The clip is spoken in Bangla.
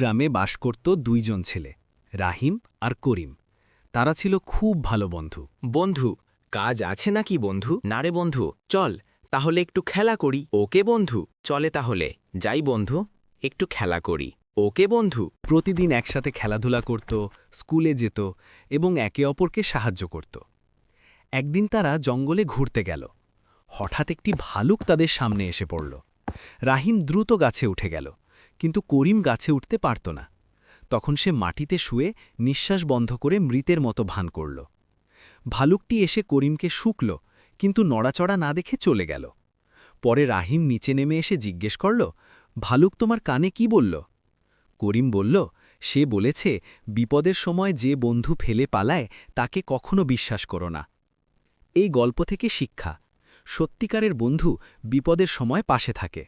গ্রামে বাস করত দুইজন ছেলে, রাহিম আর করিম। তারা ছিল খুব ভালো বন্ধু। বন্ধু, কাজ আছে নাকি বন্ধু? না রে বন্ধু, চল তাহলে একটু খেলা করি। ওকে বন্ধু, চলে তাহলে যাই বন্ধু, একটু খেলা করি। ওকে বন্ধু। প্রতিদিন একসাথে খেলাধুলা করত, স্কুলে যেত এবং একে অপরকে সাহায্য করত। একদিন তারা জঙ্গলে ঘুরতে গেল। হঠাৎ একটি ভালুক তাদের সামনে এসে পড়ল। রাহিম দ্রুত গাছে উঠে গেল, কিন্তু করিম গাছে উঠতে পারত না। তখন সে মাটিতে শুয়ে নিঃশ্বাস বন্ধ করে মৃতের মতো ভান করল। ভালুকটি এসে করিমকে শুকল, কিন্তু নড়াচড়া না দেখে চলে গেল। পরে রাহিম নিচে নেমে এসে জিজ্ঞেস করল, ভালুক তোমার কানে কি বলল? করিম বলল, সে বলেছে বিপদের সময় যে বন্ধু ফেলে পালায় তাকে কখনো বিশ্বাস করো না। এই গল্প থেকে শিক্ষা, সত্যিকারের বন্ধু বিপদের সময় পাশে থাকে।